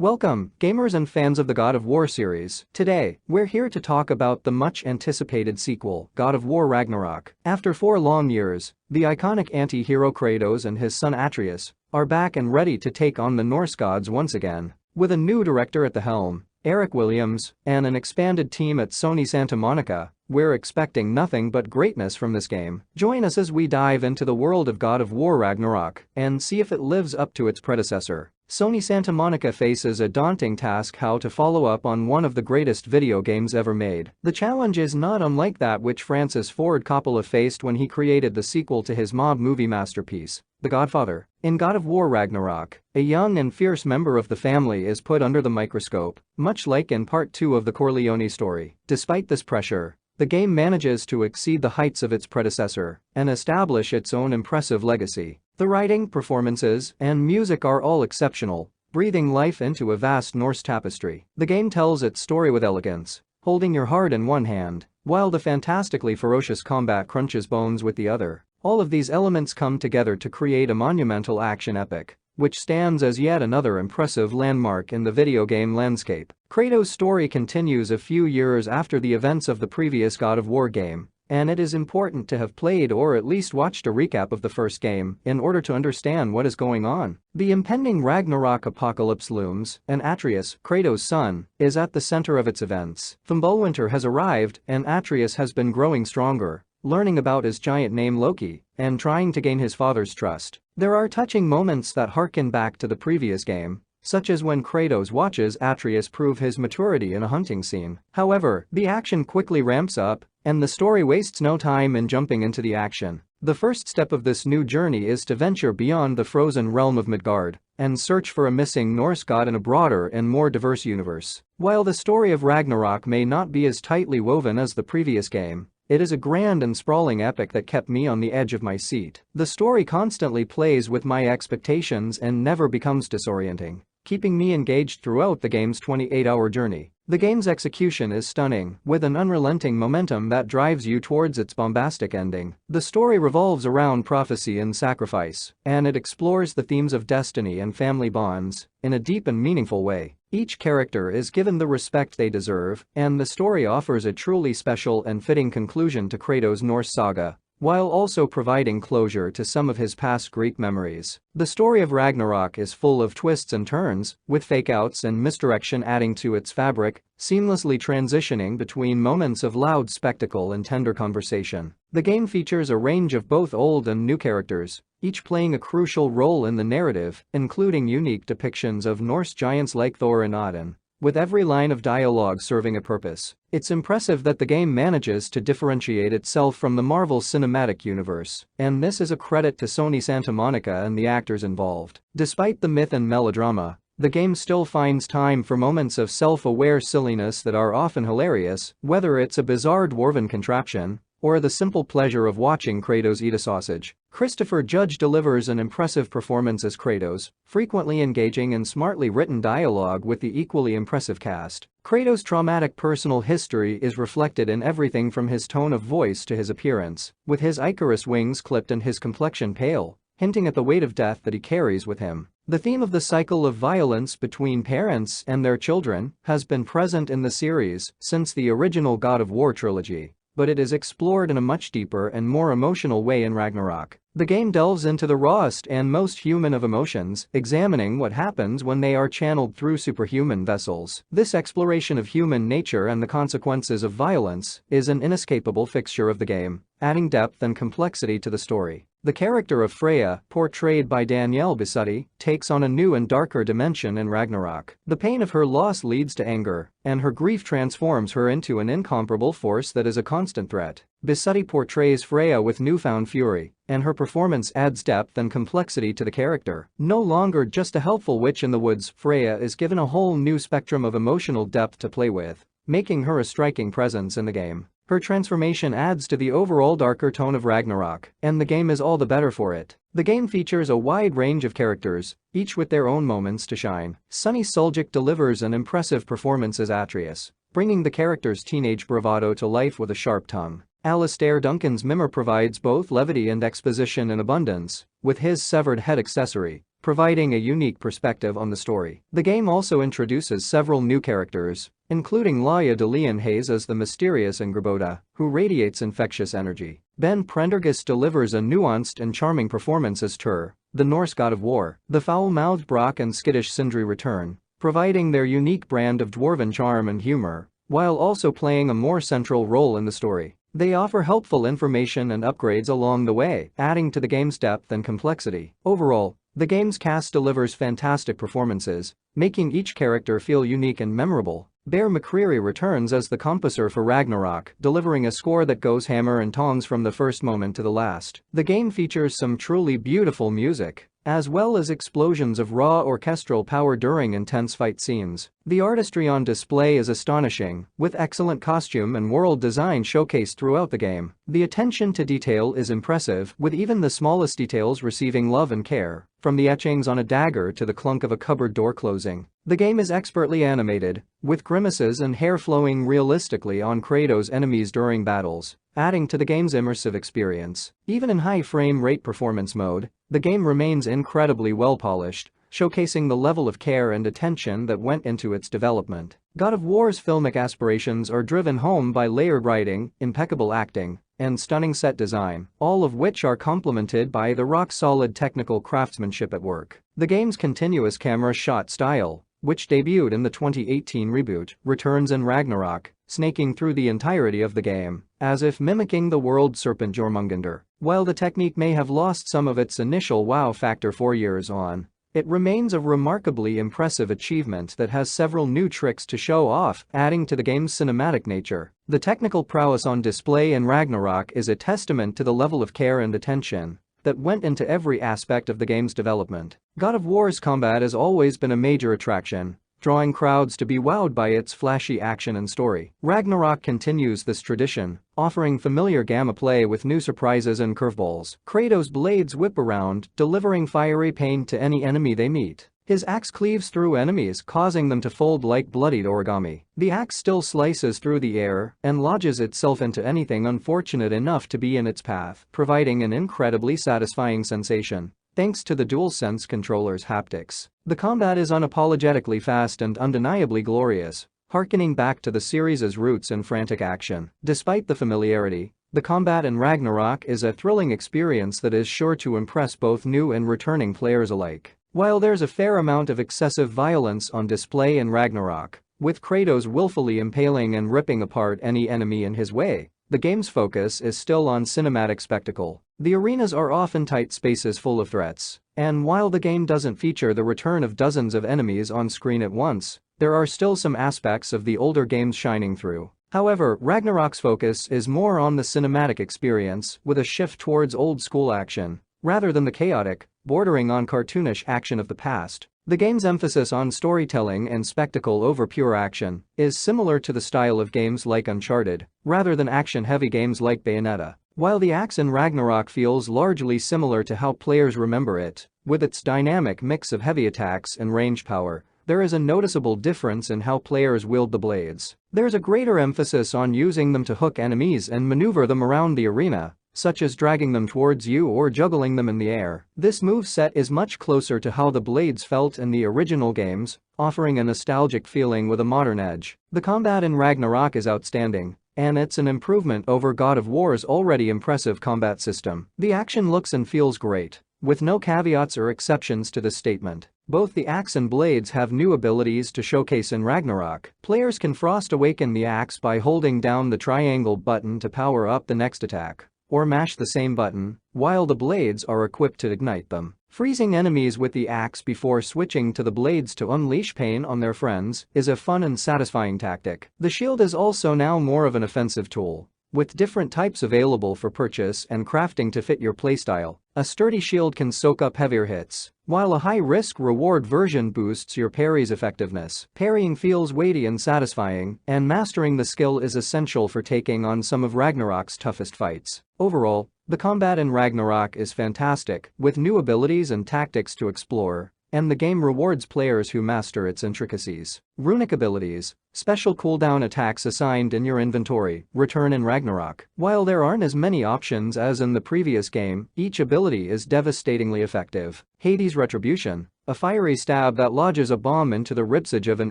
Welcome, gamers and fans of the God of War series. Today, we're here to talk about the much-anticipated sequel, God of War Ragnarok. After 4 long years, the iconic anti-hero Kratos and his son Atreus are back and ready to take on the Norse gods once again. With a new director at the helm, Eric Williams, and an expanded team at Sony Santa Monica, we're expecting nothing but greatness from this game. Join us as we dive into the world of God of War Ragnarok and see if it lives up to its predecessor. Sony Santa Monica faces a daunting task: how to follow up on one of the greatest video games ever made. The challenge is not unlike that which Francis Ford Coppola faced when he created the sequel to his mob movie masterpiece, The Godfather. In God of War Ragnarok, a young and fierce member of the family is put under the microscope, much like in Part 2 of the Corleone story. Despite this pressure, the game manages to exceed the heights of its predecessor and establish its own impressive legacy. The writing, performances, and music are all exceptional, breathing life into a vast Norse tapestry. The game tells its story with elegance, holding your heart in one hand, while the fantastically ferocious combat crunches bones with the other. All of these elements come together to create a monumental action epic, which stands as yet another impressive landmark in the video game landscape. Kratos' story continues a few years after the events of the previous God of War game, and it is important to have played or at least watched a recap of the first game in order to understand what is going on. The impending Ragnarok apocalypse looms, and Atreus, Kratos' son, is at the center of its events. Fimbulwinter has arrived, and Atreus has been growing stronger, learning about his giant named Loki, and trying to gain his father's trust. There are touching moments that harken back to the previous game, such as when Kratos watches Atreus prove his maturity in a hunting scene. However, the action quickly ramps up, and the story wastes no time in jumping into the action. The first step of this new journey is to venture beyond the frozen realm of Midgard and search for a missing Norse god in a broader and more diverse universe. While the story of Ragnarok may not be as tightly woven as the previous game, it is a grand and sprawling epic that kept me on the edge of my seat. The story constantly plays with my expectations and never becomes disorienting, keeping me engaged throughout the game's 28-hour journey. The game's execution is stunning, with an unrelenting momentum that drives you towards its bombastic ending. The story revolves around prophecy and sacrifice, and it explores the themes of destiny and family bonds in a deep and meaningful way. Each character is given the respect they deserve, and the story offers a truly special and fitting conclusion to Kratos' Norse saga, while also providing closure to some of his past Greek memories. The story of Ragnarok is full of twists and turns, with fake-outs and misdirection adding to its fabric, seamlessly transitioning between moments of loud spectacle and tender conversation. The game features a range of both old and new characters, each playing a crucial role in the narrative, including unique depictions of Norse giants like Thor and Odin, with every line of dialogue serving a purpose. It's impressive that the game manages to differentiate itself from the Marvel Cinematic Universe, and this is a credit to Sony Santa Monica and the actors involved. Despite the myth and melodrama, the game still finds time for moments of self-aware silliness that are often hilarious, whether it's a bizarre dwarven contraption or the simple pleasure of watching Kratos eat a sausage. Christopher Judge delivers an impressive performance as Kratos, frequently engaging in smartly written dialogue with the equally impressive cast. Kratos' traumatic personal history is reflected in everything from his tone of voice to his appearance, with his Icarus wings clipped and his complexion pale, hinting at the weight of death that he carries with him. The theme of the cycle of violence between parents and their children has been present in the series since the original God of War trilogy, but it is explored in a much deeper and more emotional way in Ragnarok. The game delves into the rawest and most human of emotions, examining what happens when they are channeled through superhuman vessels. This exploration of human nature and the consequences of violence is an inescapable fixture of the game, adding depth and complexity to the story. The character of Freya, portrayed by Danielle Bissotti, takes on a new and darker dimension in Ragnarok. The pain of her loss leads to anger, and her grief transforms her into an incomparable force that is a constant threat. Bissotti portrays Freya with newfound fury, and her performance adds depth and complexity to the character. No longer just a helpful witch in the woods, Freya is given a whole new spectrum of emotional depth to play with, making her a striking presence in the game. Her transformation adds to the overall darker tone of Ragnarok, and the game is all the better for it. The game features a wide range of characters, each with their own moments to shine. Sunny Suljic delivers an impressive performance as Atreus, bringing the character's teenage bravado to life with a sharp tongue. Alistair Duncan's Mimir provides both levity and exposition in abundance, with his severed head accessory providing a unique perspective on the story. The game also introduces several new characters, including Laia de Leon Hayes as the mysterious Angrboda, who radiates infectious energy. Ben Prendergast delivers a nuanced and charming performance as Tyr, the Norse god of war. The foul-mouthed Brock and skittish Sindri return, providing their unique brand of dwarven charm and humor, while also playing a more central role in the story. They offer helpful information and upgrades along the way, adding to the game's depth and complexity. Overall, the game's cast delivers fantastic performances, making each character feel unique and memorable. Bear McCreary returns as the composer for Ragnarok, delivering a score that goes hammer and tongs from the first moment to the last. The game features some truly beautiful music, as well as explosions of raw orchestral power during intense fight scenes. The artistry on display is astonishing, with excellent costume and world design showcased throughout the game. The attention to detail is impressive, with even the smallest details receiving love and care, from the etchings on a dagger to the clunk of a cupboard door closing. The game is expertly animated, with grimaces and hair flowing realistically on Kratos' enemies during battles, adding to the game's immersive experience. Even in high frame rate performance mode, the game remains incredibly well polished, showcasing the level of care and attention that went into its development. God of War's filmic aspirations are driven home by layered writing, impeccable acting, and stunning set design, all of which are complemented by the rock-solid technical craftsmanship at work. The game's continuous camera shot style, which debuted in the 2018 reboot, returns in Ragnarok, snaking through the entirety of the game, as if mimicking the world serpent Jormungandr. While the technique may have lost some of its initial wow factor 4 years on, it remains a remarkably impressive achievement that has several new tricks to show off, adding to the game's cinematic nature. The technical prowess on display in Ragnarok is a testament to the level of care and attention that went into every aspect of the game's development. God of War's combat has always been a major attraction, drawing crowds to be wowed by its flashy action and story. Ragnarok continues this tradition, offering familiar gameplay with new surprises and curveballs. Kratos' blades whip around, delivering fiery pain to any enemy they meet. His axe cleaves through enemies, causing them to fold like bloodied origami. The axe still slices through the air and lodges itself into anything unfortunate enough to be in its path, providing an incredibly satisfying sensation. Thanks to the DualSense controller's haptics, the combat is unapologetically fast and undeniably glorious, harkening back to the series' roots in frantic action. Despite the familiarity, the combat in Ragnarok is a thrilling experience that is sure to impress both new and returning players alike. While there's a fair amount of excessive violence on display in Ragnarok, with Kratos willfully impaling and ripping apart any enemy in his way, the game's focus is still on cinematic spectacle. The arenas are often tight spaces full of threats, and while the game doesn't feature the return of dozens of enemies on screen at once, there are still some aspects of the older games shining through. However, Ragnarok's focus is more on the cinematic experience, with a shift towards old-school action, rather than the chaotic, bordering on cartoonish action of the past. The game's emphasis on storytelling and spectacle over pure action is similar to the style of games like Uncharted, rather than action-heavy games like Bayonetta. While the axe in Ragnarok feels largely similar to how players remember it, with its dynamic mix of heavy attacks and range power, there is a noticeable difference in how players wield the blades. There's a greater emphasis on using them to hook enemies and maneuver them around the arena, such as dragging them towards you or juggling them in the air. This moveset is much closer to how the blades felt in the original games, offering a nostalgic feeling with a modern edge. The combat in Ragnarok is outstanding, and it's an improvement over God of War's already impressive combat system. The action looks and feels great, with no caveats or exceptions to this statement. Both the axe and blades have new abilities to showcase in Ragnarok. Players can frost awaken the axe by holding down the triangle button to power up the next attack, or mash the same button, while the blades are equipped to ignite them. Freezing enemies with the axe before switching to the blades to unleash pain on their friends is a fun and satisfying tactic. The shield is also now more of an offensive tool, with different types available for purchase and crafting to fit your playstyle. A sturdy shield can soak up heavier hits, while a high-risk reward version boosts your parry's effectiveness. Parrying feels weighty and satisfying, and mastering the skill is essential for taking on some of Ragnarok's toughest fights. Overall, the combat in Ragnarok is fantastic, with new abilities and tactics to explore, and the game rewards players who master its intricacies. Runic abilities, special cooldown attacks assigned in your inventory, return in Ragnarok. While there aren't as many options as in the previous game, each ability is devastatingly effective. Hades' Retribution, a fiery stab that lodges a bomb into the ribsage of an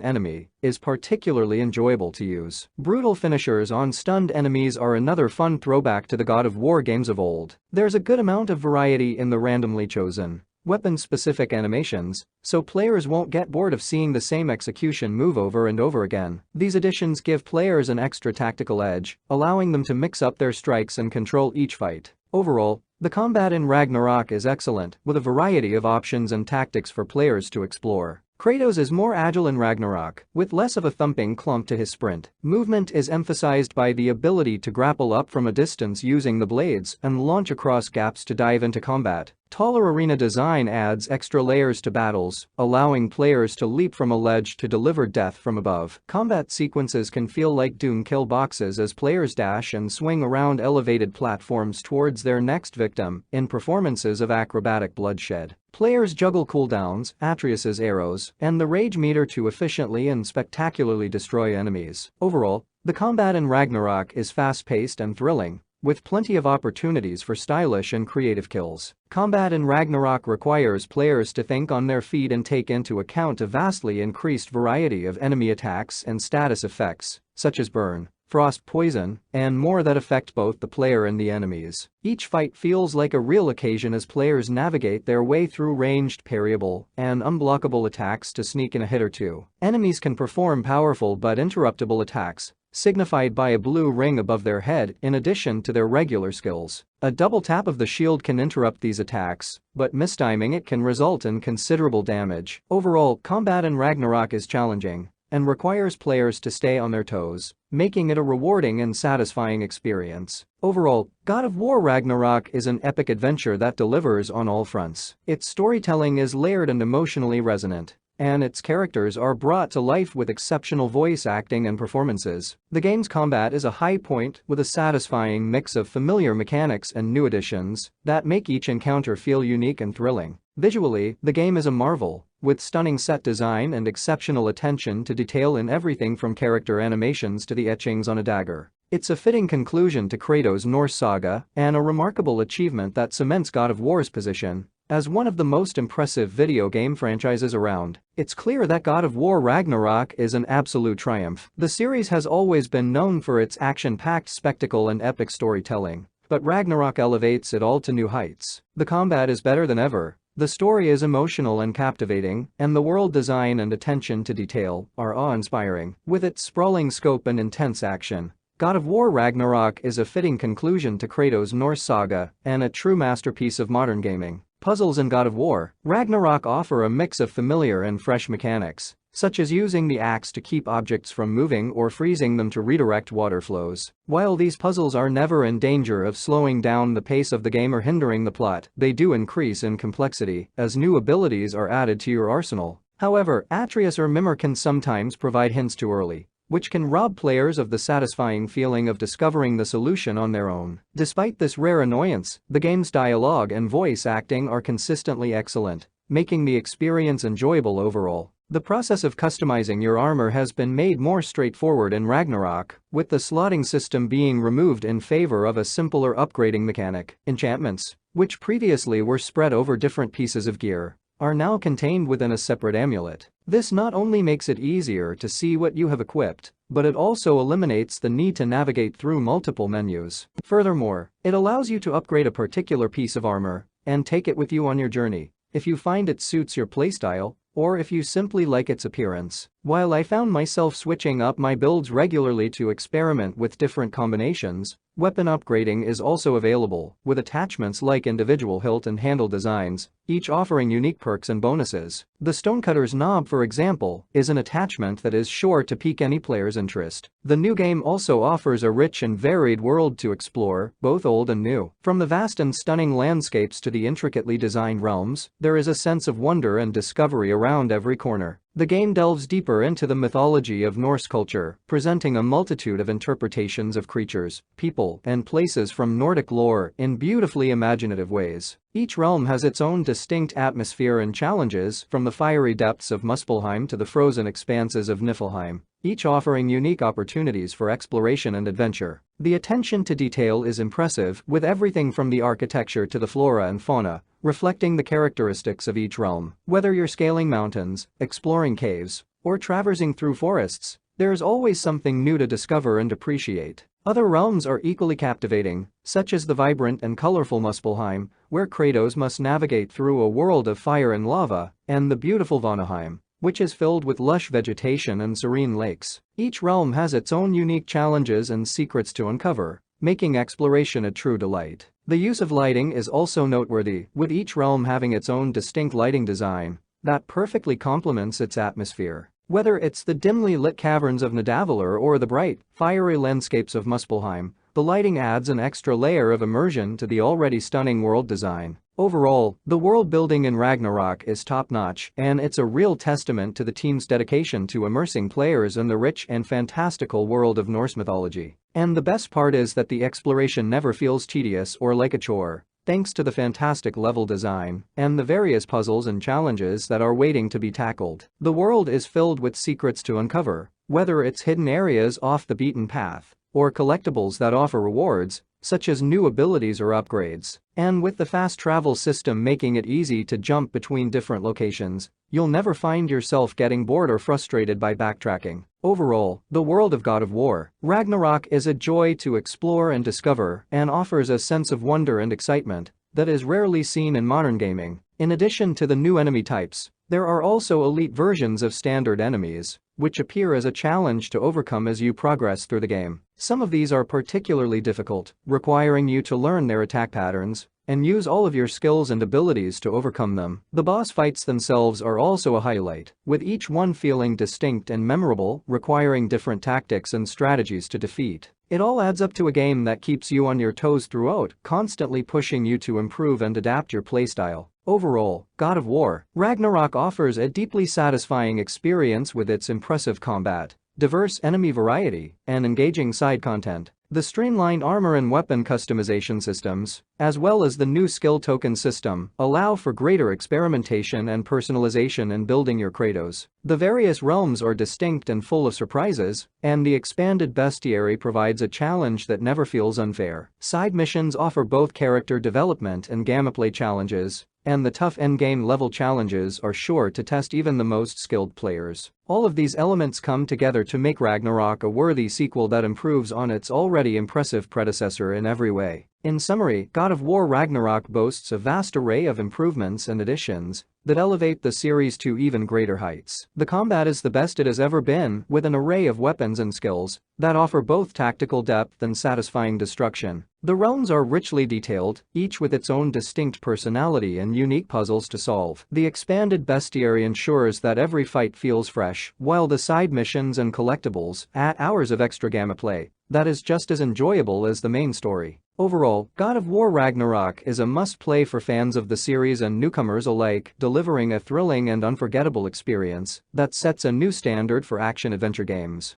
enemy, is particularly enjoyable to use. Brutal finishers on stunned enemies are another fun throwback to the God of War games of old. There's a good amount of variety in the randomly chosen, weapon-specific animations, so players won't get bored of seeing the same execution move over and over again. These additions give players an extra tactical edge, allowing them to mix up their strikes and control each fight. Overall, the combat in Ragnarok is excellent, with a variety of options and tactics for players to explore. Kratos is more agile in Ragnarok, with less of a thumping clump to his sprint. Movement is emphasized by the ability to grapple up from a distance using the blades and launch across gaps to dive into combat. Taller arena design adds extra layers to battles, allowing players to leap from a ledge to deliver death from above. Combat sequences can feel like Doom kill boxes as players dash and swing around elevated platforms towards their next victim in performances of acrobatic bloodshed. Players juggle cooldowns, Atreus' arrows, and the rage meter to efficiently and spectacularly destroy enemies. Overall, the combat in Ragnarok is fast-paced and thrilling, with plenty of opportunities for stylish and creative kills. Combat in Ragnarok requires players to think on their feet and take into account a vastly increased variety of enemy attacks and status effects, such as burn, frost, poison, and more that affect both the player and the enemies. Each fight feels like a real occasion as players navigate their way through ranged, parryable, and unblockable attacks to sneak in a hit or two. Enemies can perform powerful but interruptible attacks, signified by a blue ring above their head in addition to their regular skills. A double tap of the shield can interrupt these attacks, but mistiming it can result in considerable damage. Overall, combat in Ragnarok is challenging and requires players to stay on their toes, making it a rewarding and satisfying experience. Overall, God of War Ragnarok is an epic adventure that delivers on all fronts. Its storytelling is layered and emotionally resonant, and its characters are brought to life with exceptional voice acting and performances. The game's combat is a high point with a satisfying mix of familiar mechanics and new additions that make each encounter feel unique and thrilling. Visually, the game is a marvel, with stunning set design and exceptional attention to detail in everything from character animations to the etchings on a dagger. It's a fitting conclusion to Kratos' Norse saga and a remarkable achievement that cements God of War's position as one of the most impressive video game franchises around. It's clear that God of War Ragnarok is an absolute triumph. The series has always been known for its action-packed spectacle and epic storytelling, but Ragnarok elevates it all to new heights. The combat is better than ever, the story is emotional and captivating, and the world design and attention to detail are awe-inspiring. With its sprawling scope and intense action, God of War Ragnarok is a fitting conclusion to Kratos' Norse saga and a true masterpiece of modern gaming. Puzzles in God of War Ragnarok offer a mix of familiar and fresh mechanics, such as using the axe to keep objects from moving or freezing them to redirect water flows. While these puzzles are never in danger of slowing down the pace of the game or hindering the plot, they do increase in complexity as new abilities are added to your arsenal. However, Atreus or Mimir can sometimes provide hints too early, which can rob players of the satisfying feeling of discovering the solution on their own. Despite this rare annoyance, the game's dialogue and voice acting are consistently excellent, making the experience enjoyable overall. The process of customizing your armor has been made more straightforward in Ragnarok, with the slotting system being removed in favor of a simpler upgrading mechanic. Enchantments, which previously were spread over different pieces of gear, are now contained within a separate amulet. This not only makes it easier to see what you have equipped, but it also eliminates the need to navigate through multiple menus. Furthermore, it allows you to upgrade a particular piece of armor and take it with you on your journey, if you find it suits your playstyle, or if you simply like its appearance. While I found myself switching up my builds regularly to experiment with different combinations, weapon upgrading is also available, with attachments like individual hilt and handle designs, each offering unique perks and bonuses. The Stonecutter's Knob, for example, is an attachment that is sure to pique any player's interest. The new game also offers a rich and varied world to explore, both old and new. From the vast and stunning landscapes to the intricately designed realms, there is a sense of wonder and discovery around every corner. The game delves deeper into the mythology of Norse culture, presenting a multitude of interpretations of creatures, people, and places from Nordic lore in beautifully imaginative ways. Each realm has its own distinct atmosphere and challenges, from the fiery depths of Muspelheim to the frozen expanses of Niflheim, each offering unique opportunities for exploration and adventure. The attention to detail is impressive, with everything from the architecture to the flora and fauna, reflecting the characteristics of each realm. Whether you're scaling mountains, exploring caves, or traversing through forests, there's always something new to discover and appreciate. Other realms are equally captivating, such as the vibrant and colorful Muspelheim, where Kratos must navigate through a world of fire and lava, and the beautiful Vanaheim, which is filled with lush vegetation and serene lakes. Each realm has its own unique challenges and secrets to uncover, making exploration a true delight. The use of lighting is also noteworthy, with each realm having its own distinct lighting design that perfectly complements its atmosphere. Whether it's the dimly lit caverns of Nidavellir or the bright, fiery landscapes of Muspelheim, the lighting adds an extra layer of immersion to the already stunning world design. Overall, the world building in Ragnarok is top-notch, and it's a real testament to the team's dedication to immersing players in the rich and fantastical world of Norse mythology. And the best part is that the exploration never feels tedious or like a chore, thanks to the fantastic level design and the various puzzles and challenges that are waiting to be tackled. The world is filled with secrets to uncover, whether it's hidden areas off the beaten path or collectibles that offer rewards, such as new abilities or upgrades. And with the fast travel system making it easy to jump between different locations, you'll never find yourself getting bored or frustrated by backtracking. Overall, the world of God of War Ragnarok is a joy to explore and discover, and offers a sense of wonder and excitement that is rarely seen in modern gaming. In addition to the new enemy types, there are also elite versions of standard enemies, which appear as a challenge to overcome as you progress through the game. Some of these are particularly difficult, requiring you to learn their attack patterns and use all of your skills and abilities to overcome them. The boss fights themselves are also a highlight, with each one feeling distinct and memorable, requiring different tactics and strategies to defeat. It all adds up to a game that keeps you on your toes throughout, constantly pushing you to improve and adapt your playstyle. Overall, God of War Ragnarok offers a deeply satisfying experience with its impressive combat, diverse enemy variety, and engaging side content. The streamlined armor and weapon customization systems, as well as the new skill token system, allow for greater experimentation and personalization in building your Kratos. The various realms are distinct and full of surprises, and the expanded bestiary provides a challenge that never feels unfair. Side missions offer both character development and gameplay challenges, and the tough endgame level challenges are sure to test even the most skilled players. All of these elements come together to make Ragnarok a worthy sequel that improves on its already impressive predecessor in every way. In summary, God of War Ragnarok boasts a vast array of improvements and additions that elevate the series to even greater heights. The combat is the best it has ever been, with an array of weapons and skills that offer both tactical depth and satisfying destruction. The realms are richly detailed, each with its own distinct personality and unique puzzles to solve. The expanded bestiary ensures that every fight feels fresh, while the side missions and collectibles add hours of extra gameplay that is just as enjoyable as the main story. Overall, God of War Ragnarok is a must-play for fans of the series and newcomers alike, delivering a thrilling and unforgettable experience that sets a new standard for action-adventure games.